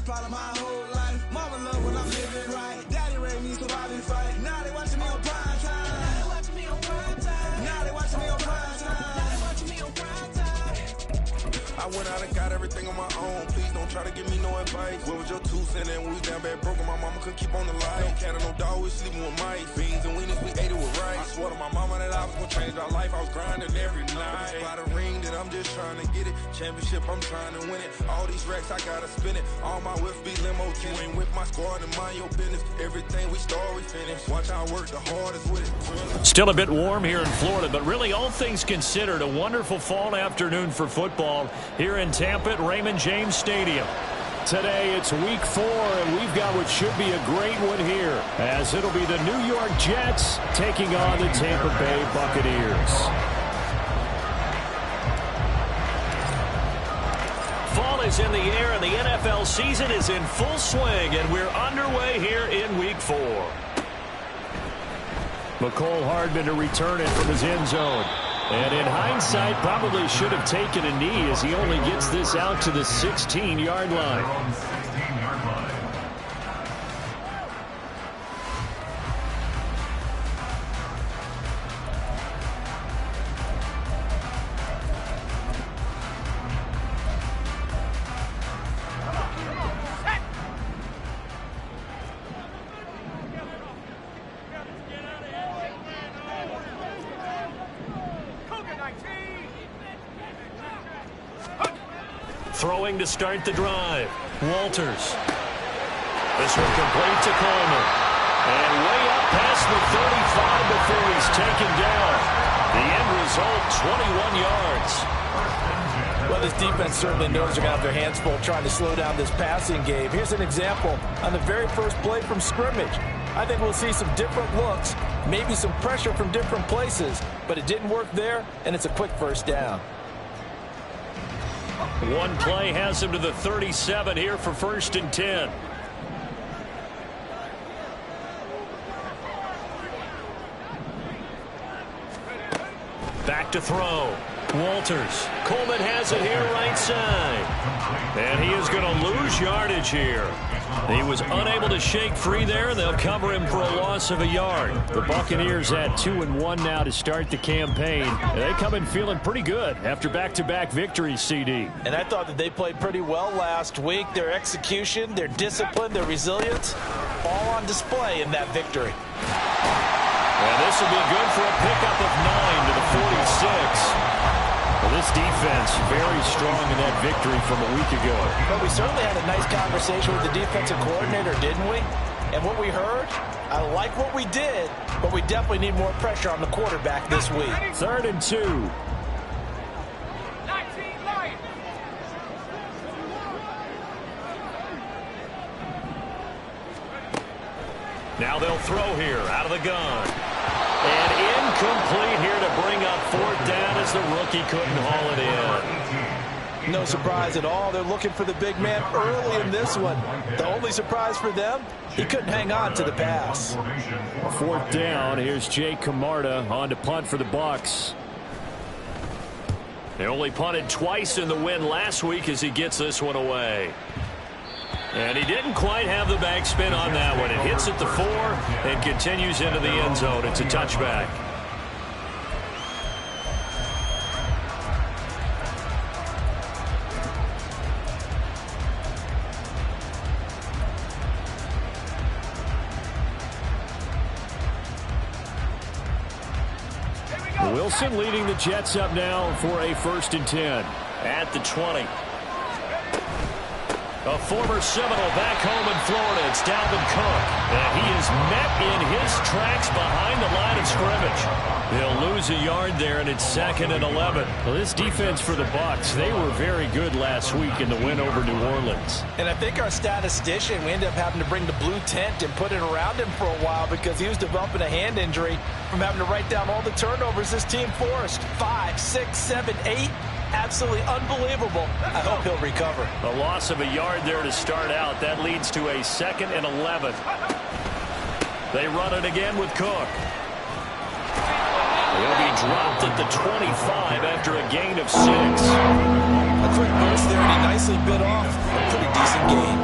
part of my whole life. Mama love when I'm living right. Daddy raised me so I be fight. Now they watching me on prime time. Now they watching me on prime time. Now they watching me on prime time. Now they watching me on prime time. I went out and got everything on my own. Please don't try to give me no advice. Where was your 2 cents and when we down bad broke? My mama couldn't keep on the line. No cat and no dog, we sleeping with mice. Beans and wieners, we ate it with rice. I swore to my mama that I was gonna change our life. I was grinding every night. By the ring that I'm just trying to get it. Championship, I'm trying to win it. All these racks, I gotta spin it. All my whips be limo. You ain't with my squad and mind your business. Everything we start, we finish. Watch I work the hardest with it. Still a bit warm here in Florida, but really all things considered, a wonderful fall afternoon for football here in Tampa at Raymond James Stadium. Today it's week 4, and we've got what should be a great one here, as it'll be the New York Jets taking on the Tampa Bay Buccaneers. Fall is in the air, and the NFL season is in full swing, and we're underway here in week 4. McCole Hardman to return it from his end zone. And in hindsight, probably should have taken a knee as he only gets this out to the 16-yard line. Throwing to start the drive. Walters. This one complete to Coleman. And way up past the 35 before he's taken down. The end result, 21 yards. Well, this defense certainly knows they're going to have their hands full trying to slow down this passing game. Here's an example on the very first play from scrimmage. I think we'll see some different looks, maybe some pressure from different places, but it didn't work there, and it's a quick first down. One play has him to the 37 here for 1st and 10. Back to throw. Walters. Coleman has it here right side. And he is going to lose yardage here. He was unable to shake free there, and they'll cover him for a loss of a yard. The Buccaneers at 2-1 now to start the campaign. And they come in feeling pretty good after back-to-back victories, CD. And I thought that they played pretty well last week. Their execution, their discipline, their resilience, all on display in that victory. And this will be good for a pickup of 9 to the 46. Well, this defense very strong in that victory from a week ago. But we certainly had a nice conversation with the defensive coordinator, didn't we? And what we heard, I like what we did, but we definitely need more pressure on the quarterback this week. 3rd and 2. Now they'll throw here out of the gun. And incomplete here to bring up 4th down as the rookie couldn't haul it in. No surprise at all. They're looking for the big man early in this one. The only surprise for them, he couldn't hang on to the pass. 4th down. Here's Jay Camarda on to punt for the Bucs. They only punted twice in the win last week as he gets this one away. And he didn't quite have the backspin on that one. It hits at the 4 and continues into the end zone. It's a touchback. Wilson leading the Jets up now for a 1st and 10 at the 20. A former Seminole back home in Florida. It's Dalvin Cook. And he is met in his tracks behind the line of scrimmage. They'll lose a yard there, and it's 2nd and 11. Well, this defense for the Bucs, they were very good last week in the win over New Orleans. And I think our statistician, we ended up having to bring the blue tent and put it around him for a while because he was developing a hand injury from having to write down all the turnovers this team forced. 5, 6, 7, 8. Absolutely unbelievable. I hope he'll recover. A loss of a yard there to start out. That leads to a 2nd and 11. They run it again with Cook. He'll be dropped at the 25 after a gain of 6. A quick burst there, and he nicely bit off a pretty decent gain.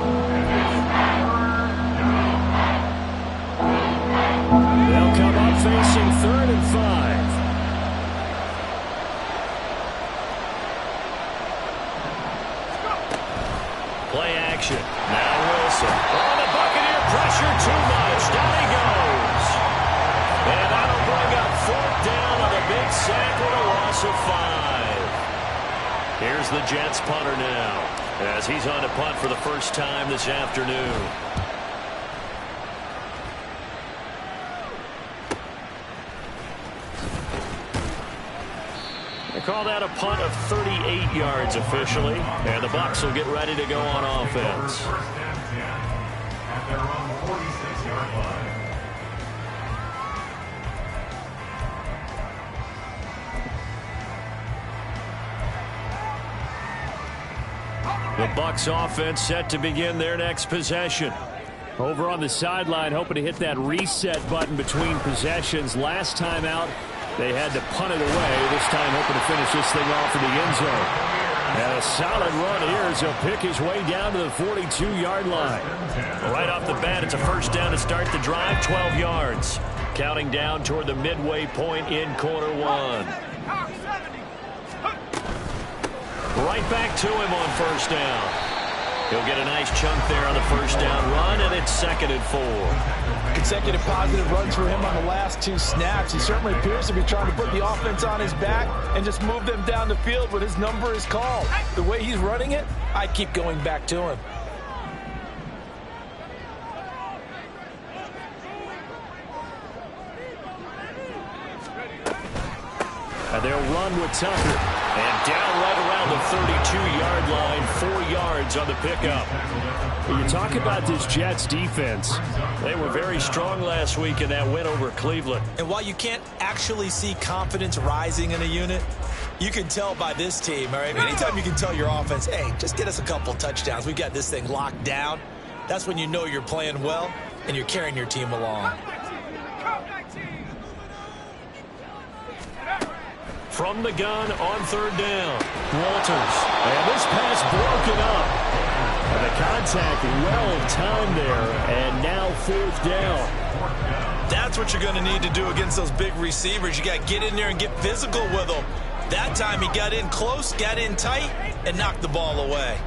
Play action. Now Wilson. Oh, the Buccaneer pressure too much. Down he goes. And that'll bring up fourth down on a big sack with a loss of 5. Here's the Jets punter now, as he's on to punt for the first time this afternoon. They call that a punt of 38 yards officially, and the Bucs will get ready to go on offense. The Bucs offense set to begin their next possession. Over on the sideline, hoping to hit that reset button between possessions. Last time out, they had to punt it away. This time hoping to finish this thing off in the end zone. And a solid run here as he'll pick his way down to the 42-yard line. Right off the bat, it's a first down to start the drive, 12 yards. Counting down toward the midway point in quarter one. Right back to him on first down. He'll get a nice chunk there on the first down run, and it's 2nd and 4. Consecutive positive runs for him on the last 2 snaps. He certainly appears to be trying to put the offense on his back and just move them down the field when his number is called. The way he's running it, I keep going back to him. And they'll run with Tucker. And down right around the 32-yard line, 4 yards on the pickup. You talk about this Jets defense. They were very strong last week in that win over Cleveland. And while you can't actually see confidence rising in a unit, you can tell by this team, all right? Anytime you can tell your offense, hey, just get us a couple touchdowns. We got this thing locked down. That's when you know you're playing well and you're carrying your team along. From the gun on 3rd down, Walters. And this pass broken up. And the contact well timed there, and now 4th down. That's what you're going to need to do against those big receivers. You got to get in there and get physical with them. That time he got in close, got in tight, and knocked the ball away.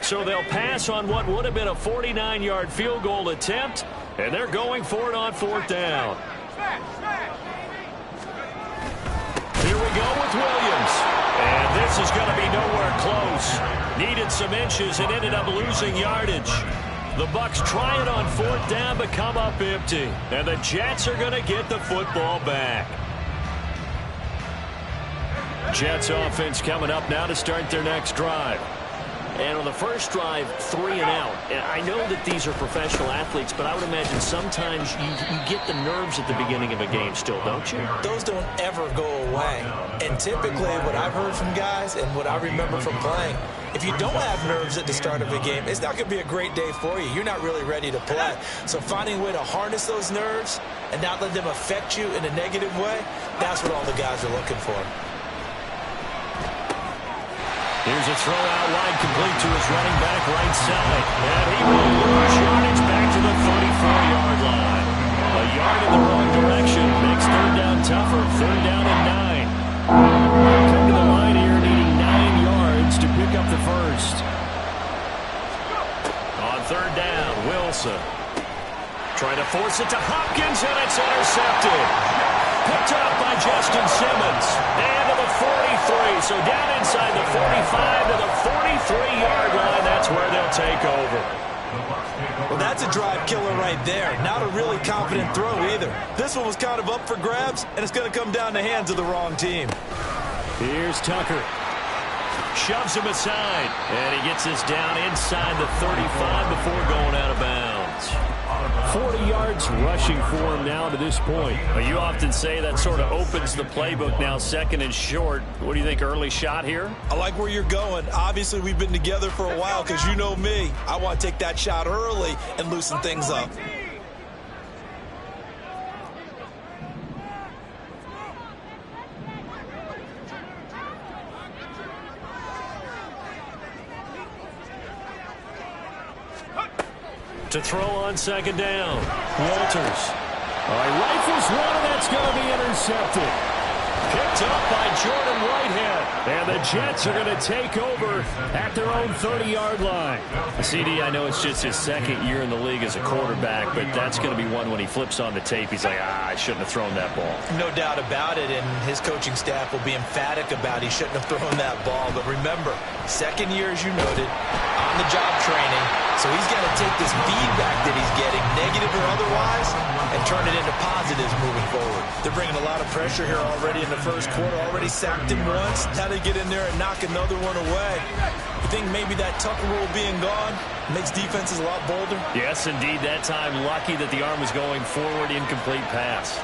So they'll pass on what would have been a 49-yard field goal attempt, and they're going for it on 4th down. Here we go with Williams. And this is going to be nowhere close. Needed some inches and ended up losing yardage. The Bucs try it on 4th down but come up empty. And the Jets are going to get the football back. Jets offense coming up now to start their next drive. And on the first drive, 3 and out. And I know that these are professional athletes, but I would imagine sometimes you get the nerves at the beginning of a game still, don't you? Those don't ever go away. And typically what I've heard from guys and what I remember from playing, if you don't have nerves at the start of a game, it's not going to be a great day for you. You're not really ready to play. So finding a way to harness those nerves and not let them affect you in a negative way, that's what all the guys are looking for. Here's a throw out wide, complete to his running back right side. And he will lose yardage back to the 34-yard line. A yard in the wrong direction makes 3rd down tougher. 3rd down and 9. Come to the line here needing 9 yards to pick up the first. On 3rd down, Wilson. Trying to force it to Hopkins, and it's intercepted. Picked up by Justin Simmons. And to the 43. So down inside the 45 to the 43-yard line. That's where they'll take over. Well, that's a drive killer right there. Not a really confident throw either. This one was kind of up for grabs, and it's going to come down the hands of the wrong team. Here's Tucker. Shoves him aside. And he gets this down inside the 35 before going out of bounds. 40 yards rushing for him now to this point. Well, you often say that sort of opens the playbook now, 2nd and short. What do you think, early shot here? I like where you're going. Obviously, we've been together for a while because you know me. I want to take that shot early and loosen things up. To throw on second down. Walters. All right, rifles one, and that's going to be intercepted. Picked up by Jordan Whitehead. And the Jets are going to take over at their own 30-yard line. CD, I know it's just his second year in the league as a quarterback, but that's going to be one when he flips on the tape. He's like, I shouldn't have thrown that ball. No doubt about it, and his coaching staff will be emphatic about he shouldn't have thrown that ball. But remember, second year, as you noted, on-the-job training. So he's got to take this feedback that he's getting, negative or otherwise, and turn it into positives moving forward. They're bringing a lot of pressure here already in the first quarter. Already sacked him once. Now they get in there and knock another one away. You think maybe that Tucker rule being gone makes defenses a lot bolder? Yes, indeed. That time, lucky that the arm was going forward. Incomplete pass.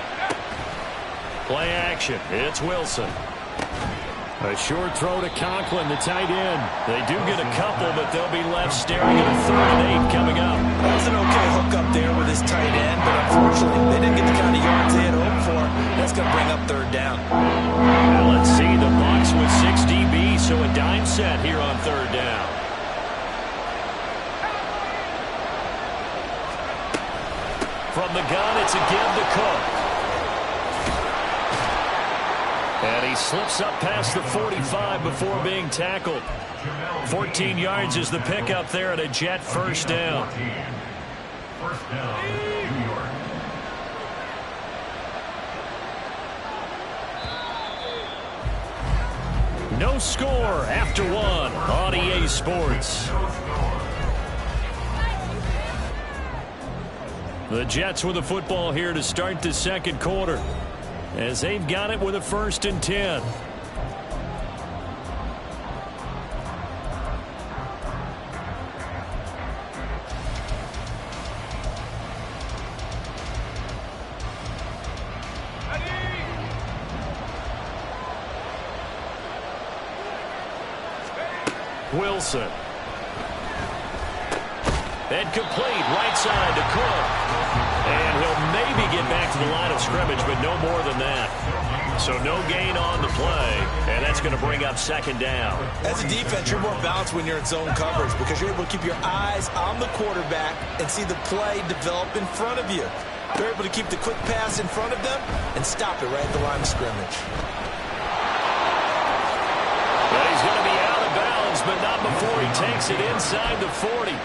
Play action. It's Wilson. A short throw to Conklin, the tight end. They do get a couple, but they'll be left staring at a 3rd and 8 coming up. That was an okay hook up there with his tight end, but unfortunately, they didn't get the kind of yards they had hoped for. That's going to bring up 3rd down. Now let's see, the Bucs with 6 DB, so a dime set here on 3rd down. From the gun, it's a give to Cook. And he slips up past the 45 before being tackled. 14 yards is the pickup there at a Jet 1st down. First down, New York. No score after 1 on EA Sports. The Jets with the football here to start the second quarter, as they've got it with a 1st and 10. Wilson. And complete right side to Cook. And he'll maybe get back to the line of scrimmage, but no more than that. So no gain on the play, and that's going to bring up 2nd down. As a defense, you're more balanced when you're in zone coverage because you're able to keep your eyes on the quarterback and see the play develop in front of you. You're able to keep the quick pass in front of them and stop it right at the line of scrimmage. But he's going to be out of bounds, but not before he takes it inside the 40.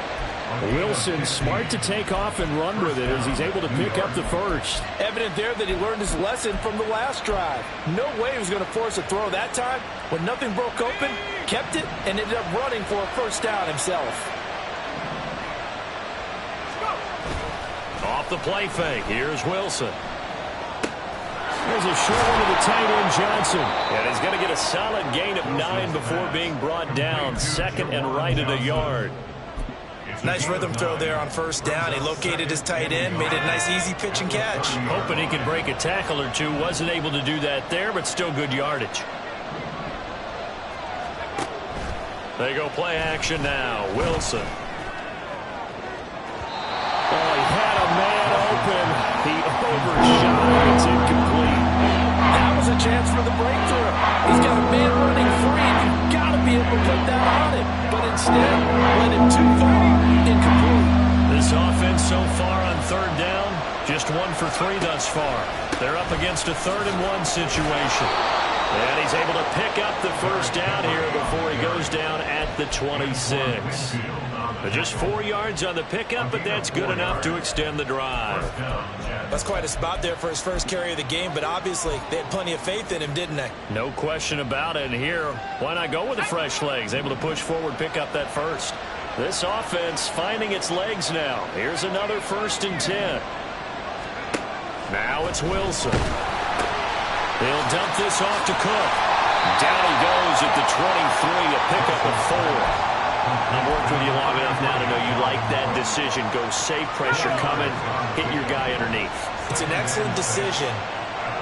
Wilson smart to take off and run with it as he's able to pick up the 1st. Evident there that he learned his lesson from the last drive. No way he was going to force a throw that time. When nothing broke open, kept it, and ended up running for a 1st down himself. Off the play fake, here's Wilson. There's a short one to the tight end, Johnson. And he's going to get a solid gain of 9 before being brought down. 2nd and right at a yard. Nice rhythm throw there on 1st down. He located his tight end, made it a nice easy pitch and catch. Hoping he could break a tackle or two. Wasn't able to do that there, but still good yardage. They go play action now. Wilson. Oh, he had a man open. He overshot it. It's incomplete. That was a chance for the breakthrough. He's got a man running free, and you've got to be able to put that on him. But instead, let him too far. Incomplete. This offense so far on 3rd down, just 1 for 3 thus far. They're up against a 3rd and 1 situation. And he's able to pick up the 1st down here before he goes down at the 26. Just 4 yards on the pickup, but that's good enough to extend the drive. That's quite a spot there for his 1st carry of the game, but obviously they had plenty of faith in him, didn't they? No question about it. And here, why not go with the fresh legs? Able to push forward, pick up that 1st. This offense finding its legs now. Here's another 1st and 10. Now it's Wilson. He'll dump this off to Cook. Down he goes at the 23, a pickup of 4. I've worked with you long enough now to know you like that decision. Go safe, pressure coming, hit your guy underneath. It's an excellent decision,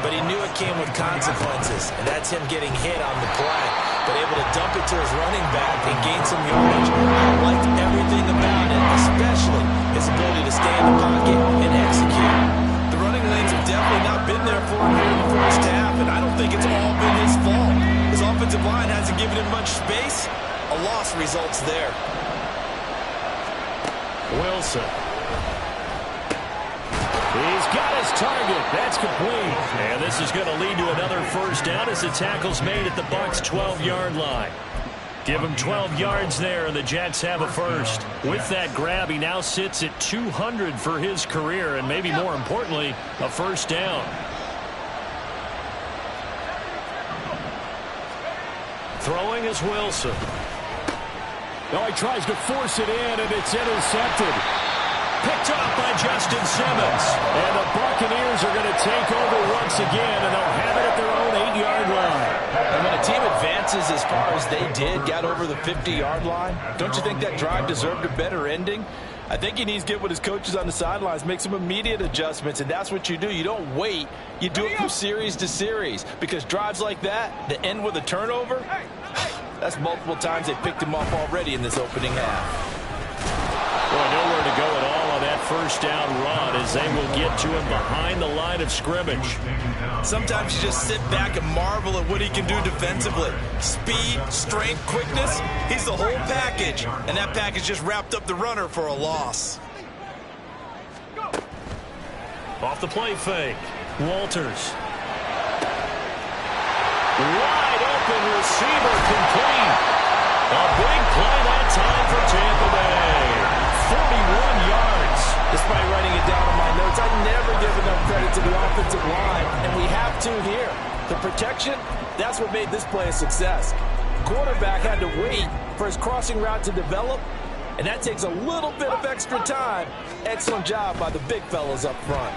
but he knew it came with consequences, and that's him getting hit on the play, but able to dump it to his running back and gain some yardage. I liked everything about it, especially his ability to stay in the pocket and execute. The running lanes have definitely not been there for him here in the 1st half, and I don't think it's all been his fault. His offensive line hasn't given him much space. A loss results there. Wilson. He's got his target. That's complete. And this is going to lead to another first down as the tackle's made at the Bucs' 12-yard line. Give him 12 yards there, and the Jets have a first. With that grab, he now sits at 200 for his career, and maybe more importantly, a first down. Throwing is Wilson. Oh, he tries to force it in, and it's intercepted. Picked off by Justin Simmons. And the Buccaneers are going to take over once again, and they'll have it at their own 8-yard line. And when a team advances as far as they did, got over the 50-yard line, don't you think that drive deserved a better ending? I think he needs to get with his coaches on the sidelines, make some immediate adjustments, and that's what you do. You don't wait. You do it from series to series, because drives like that end with a turnover, that's multiple times they picked him off already in this opening half. Boy, nowhere to go at all on that first down run as they will get to him behind the line of scrimmage. Sometimes you just sit back and marvel at what he can do defensively. Speed, strength, quickness, he's the whole package. And that package just wrapped up the runner for a loss. Off the play fake, Walters. Wide open receiver complete. A big play that time for Tampa Bay. 41 yards. Despite writing it down in my notes, I never give enough credit to the offensive line, and we have to here. The protection, that's what made this play a success. Quarterback had to wait for his crossing route to develop, and that takes a little bit of extra time. Excellent job by the big fellas up front.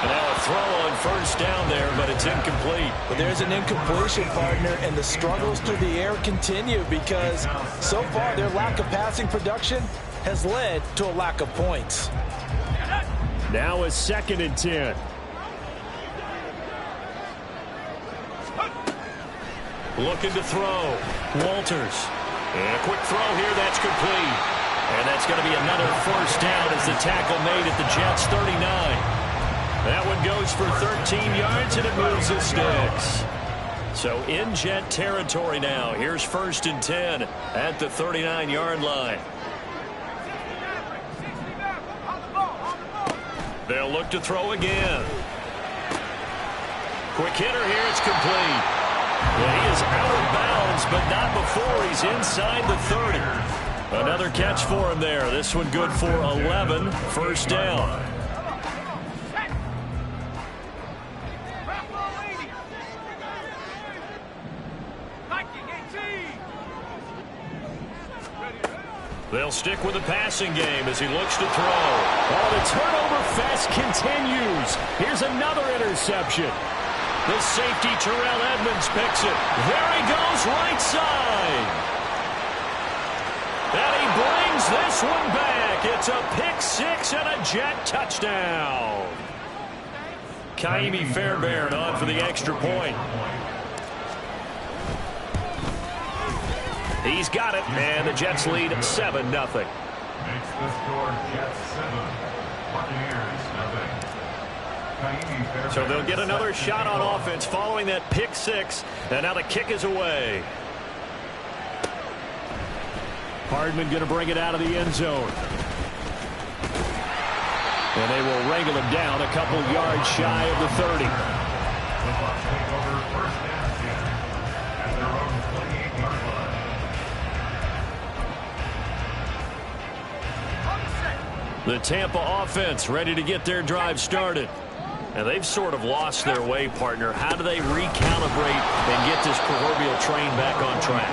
And now a throw on first down there, but it's incomplete. But there's an incompletion, partner, and the struggles through the air continue because so far their lack of passing production has led to a lack of points. Now a 2nd and 10. Looking to throw. Walters. And a quick throw here. That's complete. And that's going to be another first down as the tackle made at the Jets' 39. That one goes for 13 yards, and it moves the sticks. So in Jet territory now. Here's 1st and 10 at the 39-yard line. They'll look to throw again. Quick hitter here. It's complete. Well, he is out of bounds, but not before he's inside the 30. Another catch for him there. This one good for 11. First down. They'll stick with the passing game as he looks to throw. Oh, the turnover fest continues. Here's another interception. The safety, Terrell Edmonds, picks it. There he goes, right side. And he brings this one back. It's a pick six and a Jet touchdown. Kaimi Fairbairn on for the extra point. He's got it, and the Jets lead 7-0. Makes the score Jets 7, Buccaneers 0. So they'll get another shot on offense following that pick six, and now the kick is away. Hardman going to bring it out of the end zone. And they will wrangle him down a couple yards shy of the 30. The Bucs take over first down 10 at their own 28-yard line. The Tampa offense ready to get their drive started. And they've sort of lost their way, partner. How do they recalibrate and get this proverbial train back on track?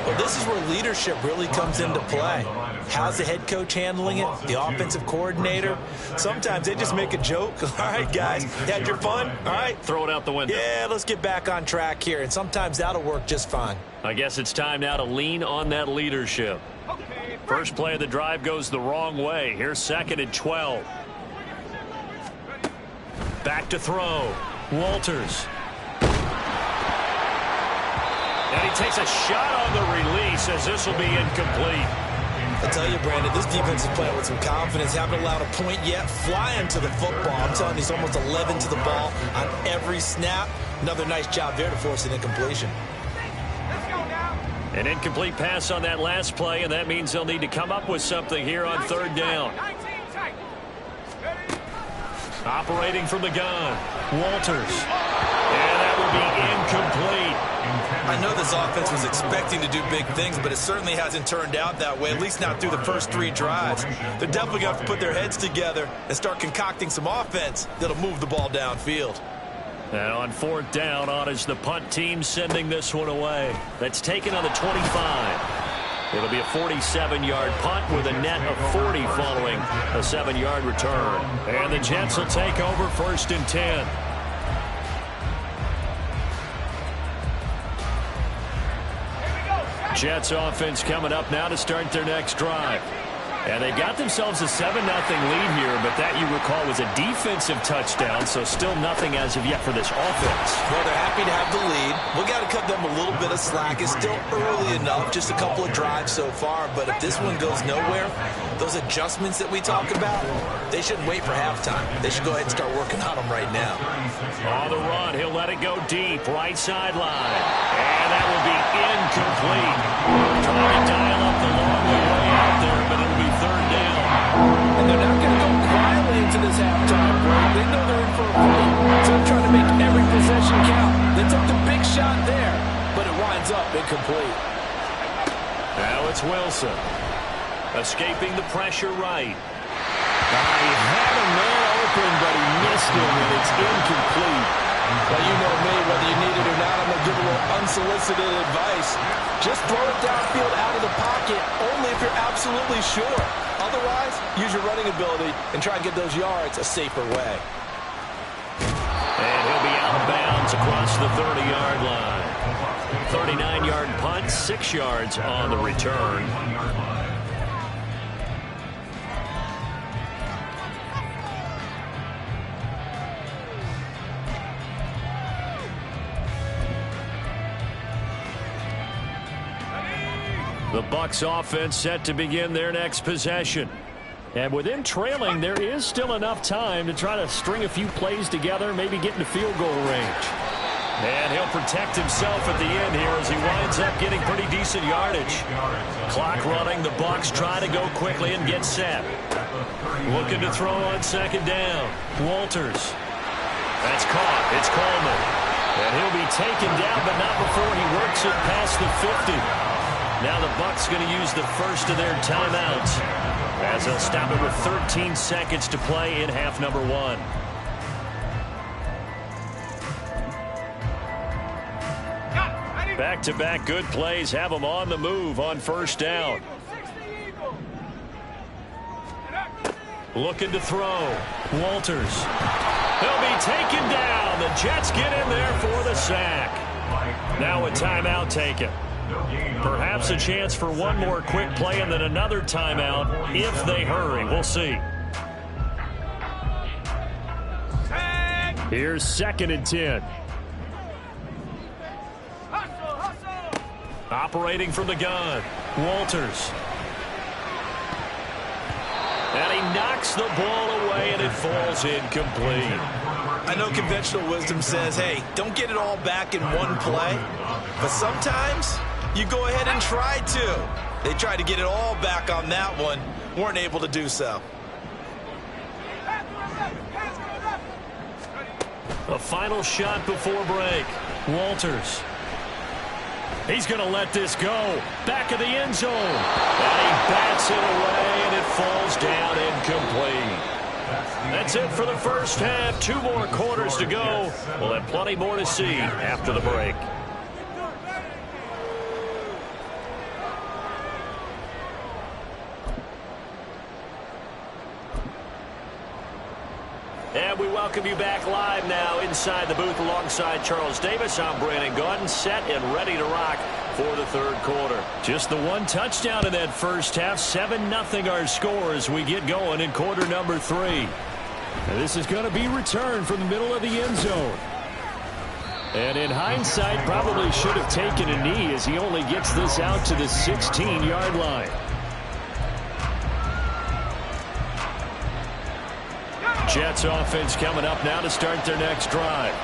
Well, this is where leadership really comes into play. How's the head coach handling it? The offensive coordinator? Sometimes they just make a joke. All right, guys, you had your fun? All right. Throw it out the window. Yeah, let's get back on track here. And sometimes that'll work just fine. I guess it's time now to lean on that leadership. First play of the drive goes the wrong way. Here's 2nd and 12. Back to throw. Walters. And he takes a shot on the release as this will be incomplete. I tell you, Brandon, this defense is playing with some confidence. Haven't allowed a point yet. Flying to the football. I'm telling you, he's almost 11 to the ball on every snap. Another nice job there to force an incompletion. An incomplete pass on that last play, and that means they'll need to come up with something here on 3rd down. Operating from the gun, Walters. And that will be incomplete. I know this offense was expecting to do big things, but it certainly hasn't turned out that way, at least not through the first 3 drives. They're definitely going to have to put their heads together and start concocting some offense that'll move the ball downfield. And on 4th down, on is the punt team sending this one away. That's taken on the 25. It'll be a 47-yard punt with a net of 40 following a 7-yard return. And the Jets will take over 1st and 10. Jets offense coming up now to start their next drive. And they got themselves a 7-0 lead here, but that, you recall, was a defensive touchdown, so still nothing as of yet for this offense. Well, they're happy to have the lead. We got to cut them a little bit of slack. It's still early enough, just a couple of drives so far, but if this one goes nowhere, those adjustments that we talk about, they shouldn't wait for halftime. They should go ahead and start working on them right now. On the run, he'll let it go deep, right sideline. And that will be incomplete. Trying to dial up the long way out there, but it'll be 3rd down. And they're not going to go quietly into this halftime break. They know they're in for a fight, so they're trying to make every possession count. They took the big shot there, but it winds up incomplete. Now it's Wilson. Escaping the pressure right. He had a man open, but he missed him, and it's incomplete. Well, you know me, whether you need it or not, I'm going to give a little unsolicited advice. Just throw it downfield out of the pocket, only if you're absolutely sure. Otherwise, use your running ability and try and get those yards a safer way. And he'll be out of bounds across the 30-yard line. 39-yard punt, 6 yards on the return. The Bucs offense set to begin their next possession. And with them trailing, there is still enough time to try to string a few plays together, maybe get into field goal range. And he'll protect himself at the end here as he winds up getting pretty decent yardage. Clock running, the Bucs try to go quickly and get set. Looking to throw on 2nd down. Walters. That's caught. It's Coleman. And he'll be taken down, but not before he works it past the 50. Now the Bucs going to use the first of their timeouts as they'll stop it with 13 seconds to play in half number 1. Back-to-back good plays have them on the move on 1st down. Looking to throw. Walters. He'll be taken down. The Jets get in there for the sack. Now a timeout taken. Perhaps a chance for one more quick play and then another timeout if they hurry. We'll see. Here's 2nd and 10. Operating from the gun, Walters. And he knocks the ball away, and it falls incomplete. I know conventional wisdom says, hey, don't get it all back in one play. But sometimes you go ahead and try to. They tried to get it all back on that one. Weren't able to do so. A final shot before break. Walters. He's going to let this go. Back of the end zone. And he bats it away, and it falls down incomplete. That's it for the first half. 2 more quarters to go. We'll have plenty more to see after the break. And we welcome you back live now inside the booth alongside Charles Davis. I'm Brandon Gaudin, set and ready to rock for the 3rd quarter. Just the one touchdown in that first half. 7-0 our score as we get going in quarter number 3. And this is going to be returned from the middle of the end zone. And in hindsight, probably should have taken a knee as he only gets this out to the 16-yard line. Jets offense coming up now to start their next drive.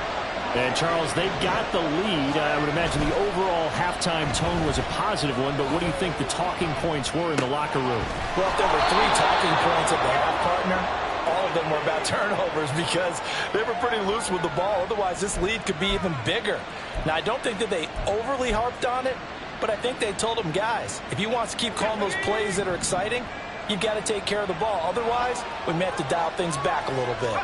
And, Charles, they've got the lead. I would imagine the overall halftime tone was a positive one, but what do you think the talking points were in the locker room? Well, if there were 3 talking points at the half, partner, all of little bit more about turnovers because they were pretty loose with the ball. Otherwise, this lead could be even bigger. Now, I don't think that they overly harped on it, but I think they told them, guys, if you want to keep calling those plays that are exciting, you've got to take care of the ball. Otherwise, we may have to dial things back a little bit.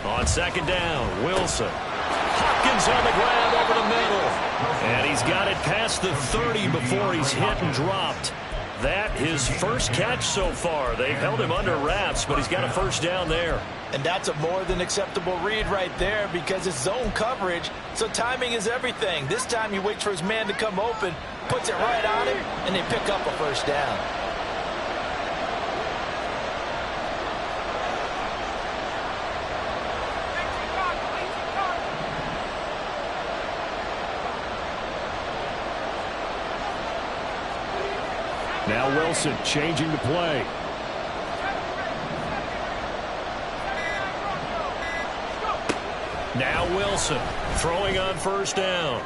On second down, Wilson. Hopkins on the ground over the middle. And he's got it past the 30 before he's hit and dropped. That his first catch so far. They've held him under wraps, but he's got a first down there. And that's a more than acceptable read right there because it's zone coverage, so timing is everything. This time he waits for his man to come open, puts it right on him, and they pick up a first down. Now Wilson changing the play. Now Wilson throwing on first down.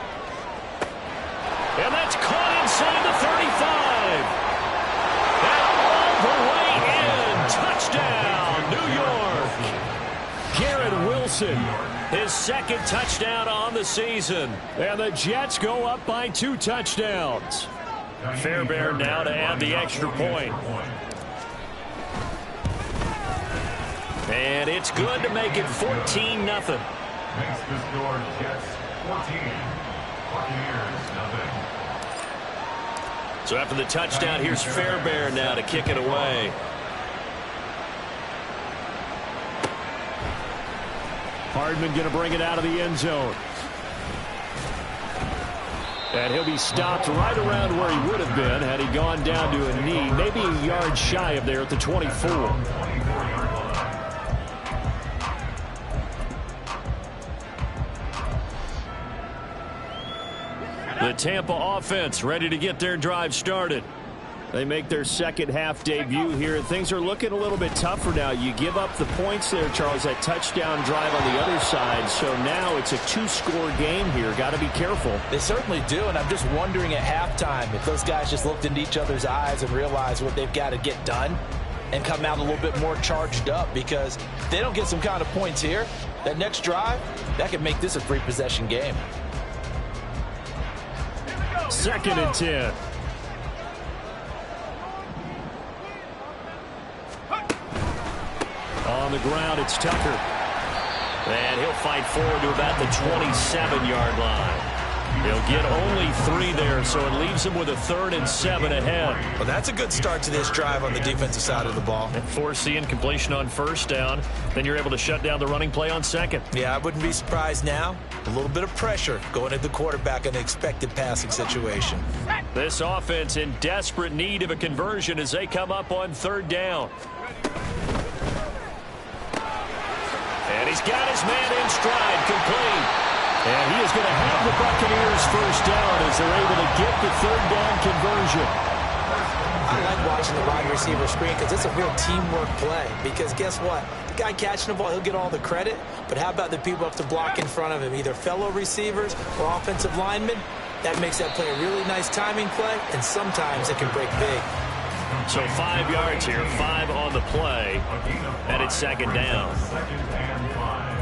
And that's caught inside the 35. And all the way in. Touchdown, New York. Garrett Wilson, his second touchdown on the season. And the Jets go up by 2 touchdowns. Fairbairn now to add the extra point. And it's good to make it 14-0. Makes the score Jets 14, Buccaneers 0. So after the touchdown, here's Fairbairn now to kick it away. Hardman going to bring it out of the end zone. And he'll be stopped right around where he would have been had he gone down to a knee, maybe a yard shy of there at the 24. The Tampa offense ready to get their drive started. They make their second half debut here. Things are looking a little bit tougher now. You give up the points there, Charles, that touchdown drive on the other side. So now it's a 2-score game here. Got to be careful. They certainly do, and I'm just wondering at halftime if those guys just looked into each other's eyes and realized what they've got to get done and come out a little bit more charged up, because if they don't get some kind of points here, that next drive, that could make this a 3-possession game. 2nd and 10. On the ground, it's Tucker. And he'll fight forward to about the 27-yard line. He'll get only 3 there, so it leaves him with a 3rd and 7 ahead. Well, that's a good start to this drive on the defensive side of the ball. And force the incompletion on first down. Then you're able to shut down the running play on second. Yeah, I wouldn't be surprised now. A little bit of pressure going at the quarterback in an expected passing situation. This offense in desperate need of a conversion as they come up on 3rd down. And he's got his man in stride, complete. And he is going to have the Buccaneers first down as they're able to get the 3rd down conversion. I like watching the wide receiver screen because it's a real teamwork play. Because guess what? The guy catching the ball, he'll get all the credit. But how about the people up to block in front of him, either fellow receivers or offensive linemen? That makes that play a really nice timing play, and sometimes it can break big. So 5 yards here, 5 on the play, and it's 2nd down. 2nd and 5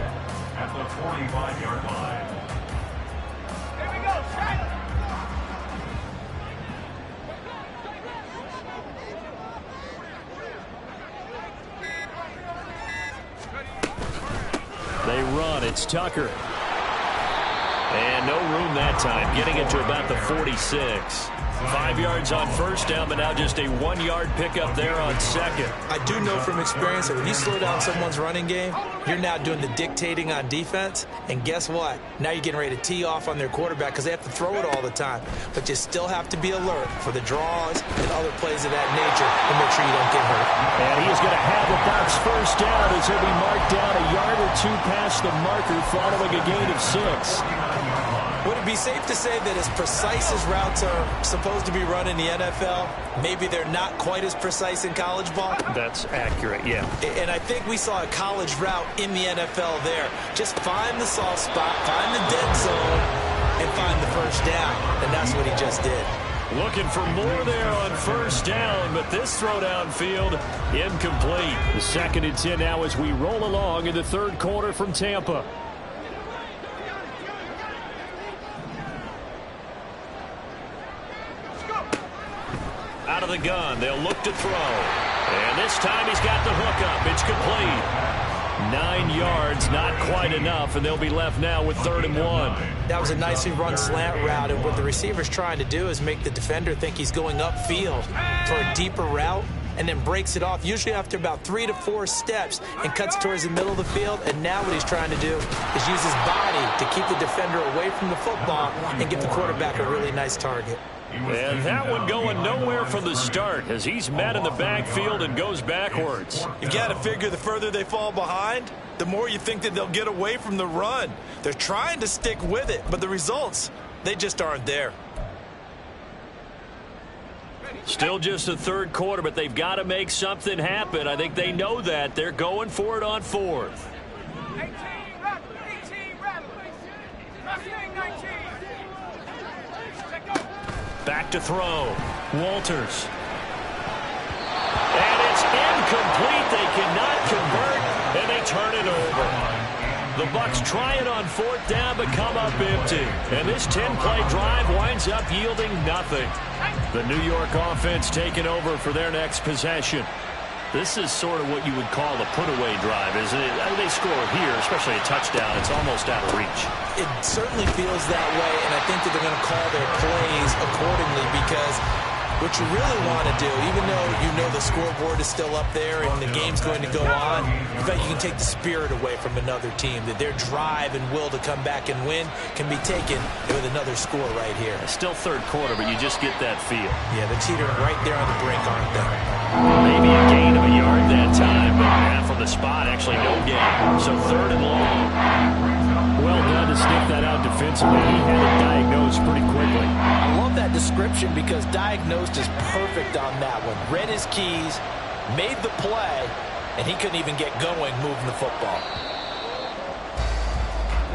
at the 45-yard line. They run. It's Tucker. And no room that time, getting it to about the 46. 5 yards on first down, but now just a 1-yard pickup there on second. I do know from experience that when you slow down someone's running game, you're now doing the dictating on defense. And guess what? Now you're getting ready to tee off on their quarterback because they have to throw it all the time. But you still have to be alert for the draws and other plays of that nature to make sure you don't get hurt. And he is going to have the Bucs first down as he'll be marked down a yard or 2 past the marker following a gain of 6. Would it be safe to say that as precise as routes are supposed to be run in the NFL, maybe they're not quite as precise in college ball? That's accurate, yeah. And I think we saw a college route in the NFL there. Just find the soft spot, find the dead zone, and find the first down. And that's what he just did. Looking for more there on first down, but this throw downfield incomplete. The 2nd and 10 now as we roll along in the third quarter from Tampa. Out of the gun, they'll look to throw. And this time he's got the hook up. It's complete. 9 yards, not quite enough, and they'll be left now with 3rd and 1. That was a nicely run slant route, and what the receiver's trying to do is make the defender think he's going upfield for a deeper route, and then breaks it off, usually after about 3 to 4 steps, and cuts towards the middle of the field. And now what he's trying to do is use his body to keep the defender away from the football and give the quarterback a really nice target. And that one going nowhere from the start as he's met in the backfield and goes backwards. You got to figure the further they fall behind, the more you think that they'll get away from the run. They're trying to stick with it, but the results, they just aren't there. Still just the third quarter, but they've got to make something happen. I think they know that. They're going for it on 4th. 18, 19. Back to throw. Walters. And it's incomplete. They cannot convert, and they turn it over. The Bucs try it on 4th down, but come up empty. And this 10-play drive winds up yielding nothing. The New York offense taking over for their next possession. This is sort of what you would call a put-away drive, isn't it? I mean, they score here, especially a touchdown. It's almost out of reach. It certainly feels that way, and I think that they're going to call their plays accordingly, because what you really want to do, even though you know the scoreboard is still up there and the game's going to go on, in fact, you can take the spirit away from another team, that their drive and will to come back and win can be taken with another score right here. Still third quarter, but you just get that feel. Yeah, they're teetering right there on the brink, aren't they? Maybe a gain of a yard that time, but from the spot, actually no gain. So 3rd and long. Well done to sniff that out defensively. He had it diagnosed pretty quickly. I love that description because diagnosed is perfect on that one. Read his keys, made the play, and he couldn't even get going moving the football.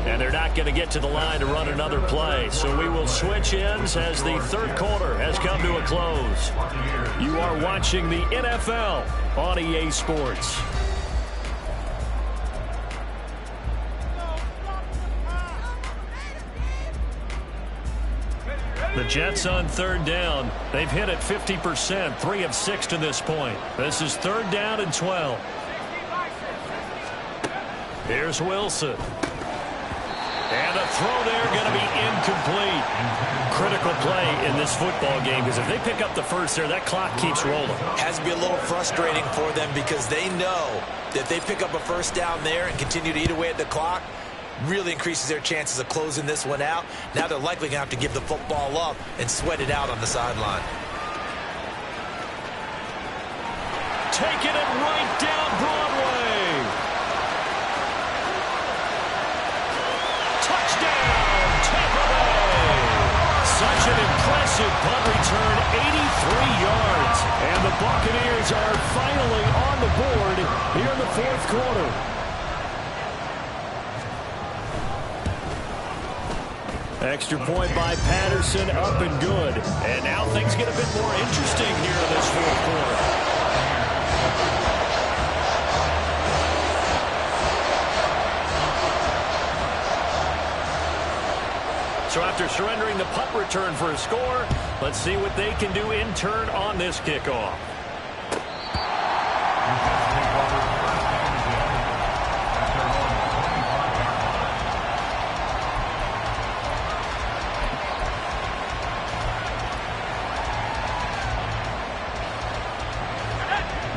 And they're not going to get to the line to run another play. So we will switch ends as the third quarter has come to a close. You are watching the NFL on EA Sports. The Jets on 3rd down. They've hit it 50%, 3 of 6 to this point. This is 3rd down and 12. Here's Wilson. And a throw there going to be incomplete. Critical play in this football game, because if they pick up the first there, that clock keeps rolling. Has to be a little frustrating for them because they know that if they pick up a first down there and continue to eat away at the clock, really increases their chances of closing this one out. Now they're likely going to have to give the football up and sweat it out on the sideline. Taking it right down Broadway. Touchdown, Tampa Bay. Such an impressive punt return, 83 yards. And the Buccaneers are finally on the board here in the 4th quarter. Extra point by Patterson, up and good. And now things get a bit more interesting here in this 4th quarter. So after surrendering the punt return for a score, let's see what they can do in turn on this kickoff.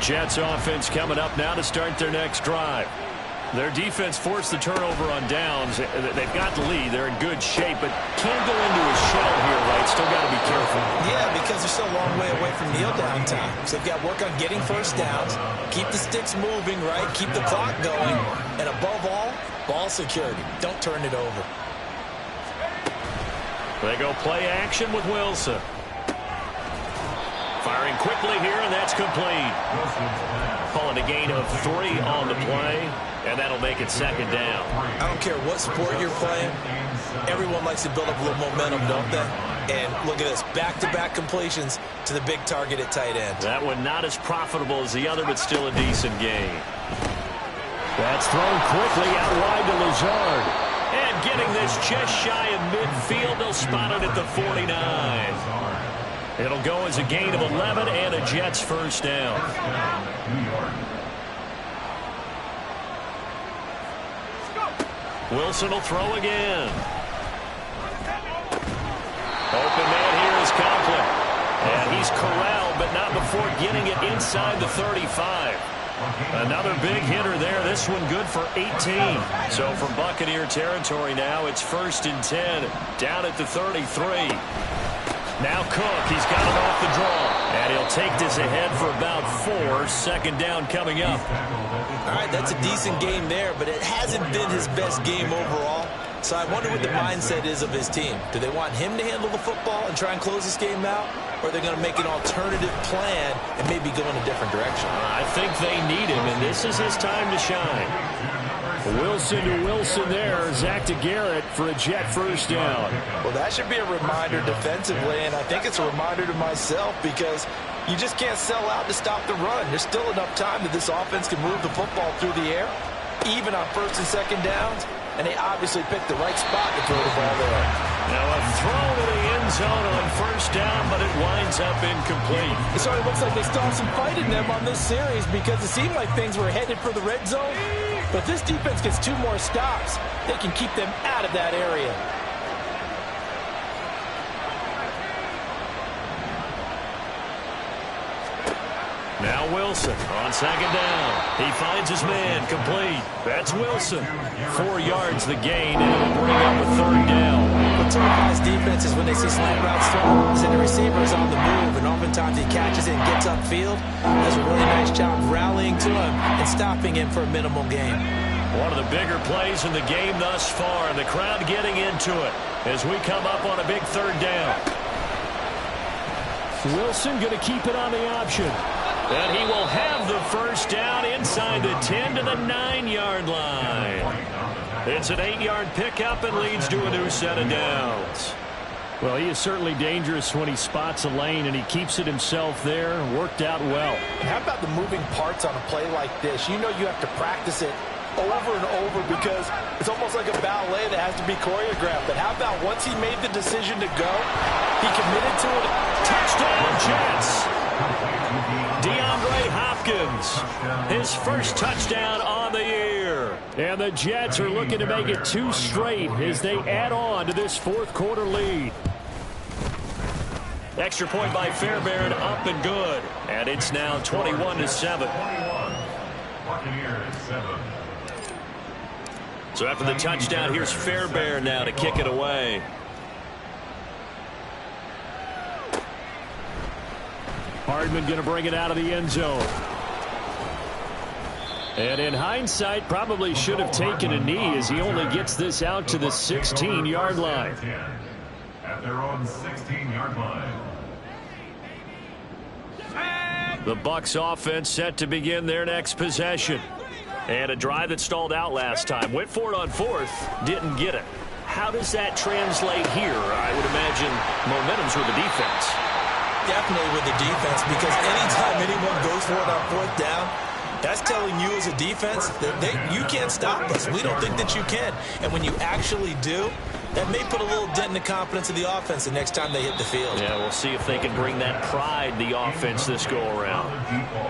Jets offense coming up now to start their next drive. Their defense forced the turnover on downs. They've got the lead. They're in good shape, but can't go into a shell here, right? Still got to be careful. Yeah, because they're still a long way away from kneel down time. So they've got to work on getting first downs, keep the sticks moving, right? Keep the clock going. And above all, ball security. Don't turn it over. They go play action with Wilson. Firing quickly here, and that's complete. Calling a gain of 3 on the play, and that'll make it 2nd down. I don't care what sport you're playing. Everyone likes to build up a little momentum, don't they? And look at this, back-to-back completions to the big target at tight end. That one not as profitable as the other, but still a decent gain. That's thrown quickly out wide to Lazard. And getting this just shy of midfield, they'll spot it at the 49. It'll go as a gain of 11 and a Jets first down. Wilson will throw again. Open man here is Conklin. And he's corralled, but not before getting it inside the 35. Another big hitter there. This one good for 18. So from Buccaneer territory now, it's 1st and 10. Down at the 33. Now Cook, he's got it off the draw. And he'll take this ahead for about 4. Second down coming up. All right, that's a decent game there, but it hasn't been his best game overall. So I wonder what the mindset is of his team. Do they want him to handle the football and try and close this game out? Or are they going to make an alternative plan and maybe go in a different direction? I think they need him, and this is his time to shine. Wilson to Wilson there. Zach to Garrett for a Jet first down. Well, that should be a reminder defensively, and I think it's a reminder to myself because you just can't sell out to stop the run. There's still enough time that this offense can move the football through the air, even on 1st and 2nd downs, and they obviously picked the right spot to throw the ball there. Now a throw to the end zone on 1st down, but it winds up incomplete. It sort of looks like they still have some fight in them on this series because it seemed like things were headed for the red zone. But this defense gets 2 more stops. They can keep them out of that area. Now Wilson on 2nd down. He finds his man complete. That's Wilson. 4 yards the gain, and it'll bring up a 3rd down. What terrifies defenses when they see slant routes thrown is that the receiver is on the move, and oftentimes he catches it and gets upfield. Does a really nice job rallying to him and stopping him for a minimal gain. One of the bigger plays in the game thus far, and the crowd getting into it as we come up on a big 3rd down. Wilson going to keep it on the option. And he will have the first down inside the 10 to the 9-yard line. It's an 8-yard pickup and leads to a new set of downs. Well, he is certainly dangerous when he spots a lane, and he keeps it himself there. Worked out well. And how about the moving parts on a play like this? You know you have to practice it over and over because it's almost like a ballet that has to be choreographed. But how about once he made the decision to go, he committed to it. Touchdown, Jets. DeAndre Hopkins, his first touchdown on the year. And the Jets are looking to make it 2 straight as they add on to this 4th quarter lead. Extra point by Fairbairn, up and good. And it's now 21-7. So after the touchdown, here's Fairbairn now to kick it away. Hardman going to bring it out of the end zone. And in hindsight, probably should have taken a knee as he only gets this out to the 16-yard line. At their own 16-yard line. The Bucs offense set to begin their next possession. And a drive that stalled out last time. Went for it on 4th, didn't get it. How does that translate here? I would imagine momentum's with the defense. Definitely with the defense, because anytime anyone goes for it on 4th down, that's telling you as a defense that you can't stop us. We don't think that you can. And when you actually do, that may put a little dent in the confidence of the offense the next time they hit the field. Yeah, we'll see if they can bring that pride, the offense, this go-around.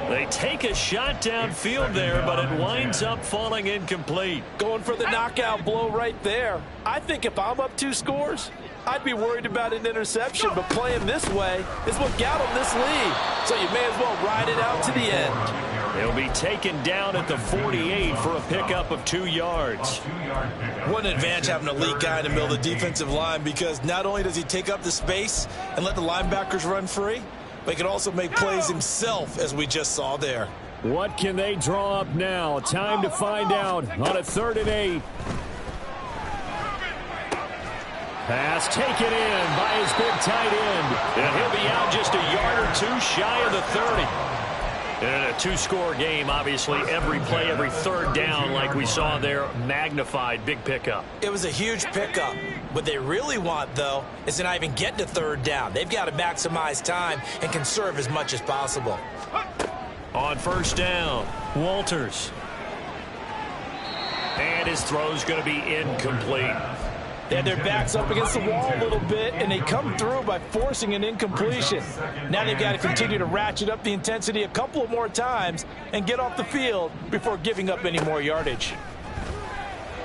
They take a shot downfield there, but it winds up falling incomplete. Going for the knockout blow right there. I think if I'm up 2 scores, I'd be worried about an interception, but playing this way is what got him this lead. So you may as well ride it out to the end. He'll be taken down at the 48 for a pickup of 2 yards. What an advantage having a elite guy in the middle of the defensive line, because not only does he take up the space and let the linebackers run free, but he can also make plays himself, as we just saw there. What can they draw up now? Time to find out on a 3rd and 8. Pass taken in by his big tight end. And he'll be out just a yard or 2 shy of the 30. In a two-score game, obviously, every play, every third down, like we saw there, magnified, big pickup. It was a huge pickup. What they really want, though, is to not even get to third down. They've got to maximize time and conserve as much as possible. On first down, Walters. And his throw's going to be incomplete. They had their backs up against the wall a little bit, and they come through by forcing an incompletion. Now they've got to continue to ratchet up the intensity a couple of more times and get off the field before giving up any more yardage.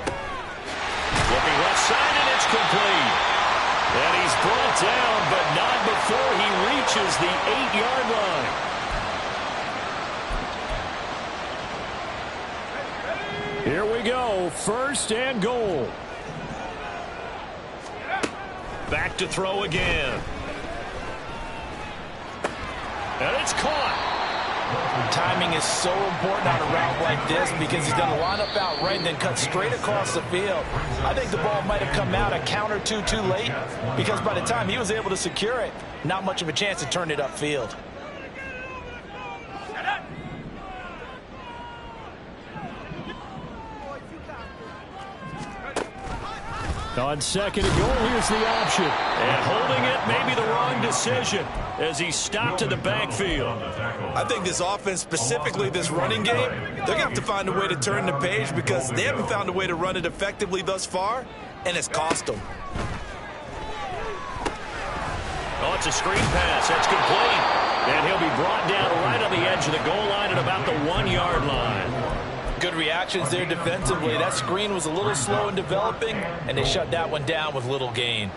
Looking left side, and it's complete. And he's brought down, but not before he reaches the 8-yard line. Here we go, first and goal. Back to throw again. And it's caught. Timing is so important on a route like this because he's going to line up out right and then cut straight across the field. I think the ball might have come out a count or two too late because by the time he was able to secure it, not much of a chance to turn it upfield. On second and goal, here's the option. And holding it may be the wrong decision as he stopped in the backfield. I think this offense, specifically this running game, they're going to have to find a way to turn the page because they haven't found a way to run it effectively thus far, and it's cost them. Oh, it's a screen pass. That's complete. And he'll be brought down right on the edge of the goal line at about the 1-yard line. Good reactions there defensively. That screen was a little slow in developing, and they shut that one down with little gain.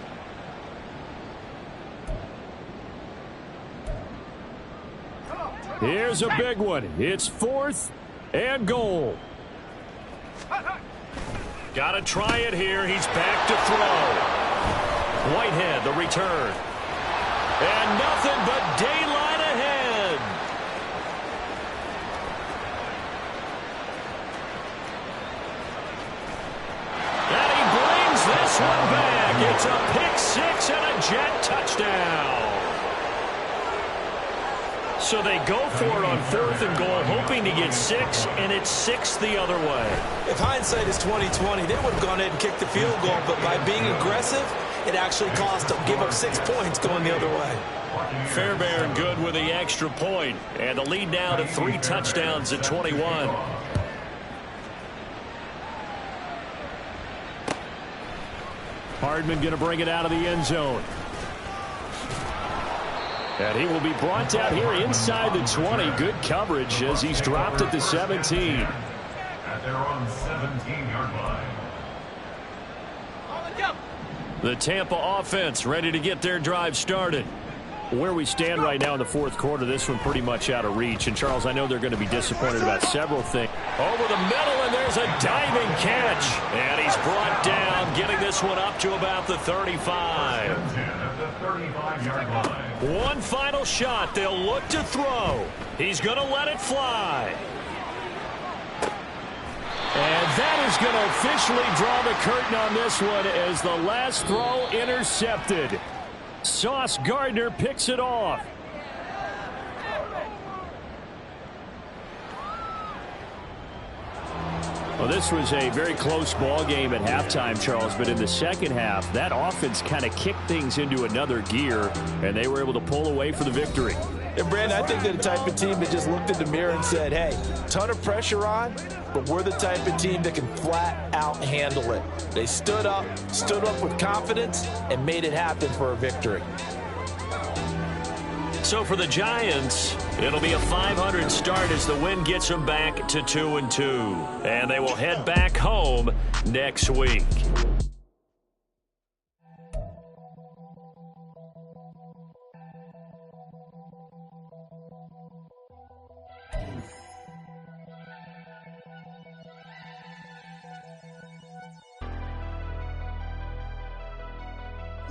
Here's a big one. It's fourth and goal. Got to try it here. He's back to throw. Whitehead, the return. And nothing but daylight ahead. And he brings this one back. It's a pick-6 and a jet touchdown. So they go for it on fourth and goal, hoping to get 6, and it's 6 the other way. If hindsight is 20/20, they would have gone ahead and kicked the field goal, but by being aggressive, it actually cost them. Give up 6 points going the other way. Fairbairn good with the extra point, and the lead now to 3 touchdowns at 21. Hardman going to bring it out of the end zone. And he will be brought down here inside the 20. Good coverage as he's dropped at the 17. At their own 17-yard line. The Tampa offense ready to get their drive started. Where we stand right now in the fourth quarter, this one pretty much out of reach. And, Charles, I know they're going to be disappointed about several things. Over the middle, and there's a diving catch. And he's brought down, getting this one up to about the 35. At the 35-yard line. One final shot. They'll look to throw. He's going to let it fly. And that is going to officially draw the curtain on this one as the last throw intercepted. Sauce Gardner picks it off. Well, this was a very close ball game at halftime, Charles, but in the second half, that offense kind of kicked things into another gear, and they were able to pull away for the victory. And, Brandon, I think they're the type of team that just looked in the mirror and said, hey, ton of pressure on, but we're the type of team that can flat out handle it. They stood up with confidence, and made it happen for a victory. So for the Giants, it'll be a .500 start as the win gets them back to 2-2. And they will head back home next week.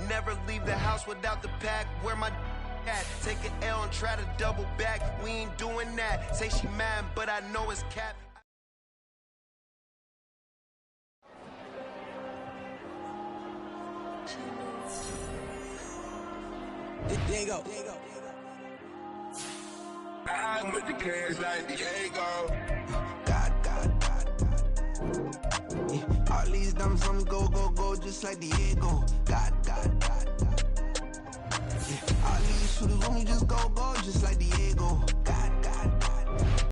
Never leave the house without the pack. Where my at? Take an L and try to double back. We ain't doing that. Say she mad, but I know it's cap. There you go. I'm with the cash like Diego. Yeah, all these diamonds on me go, just like Diego. God. Yeah, all these shooters on me just go, just like Diego.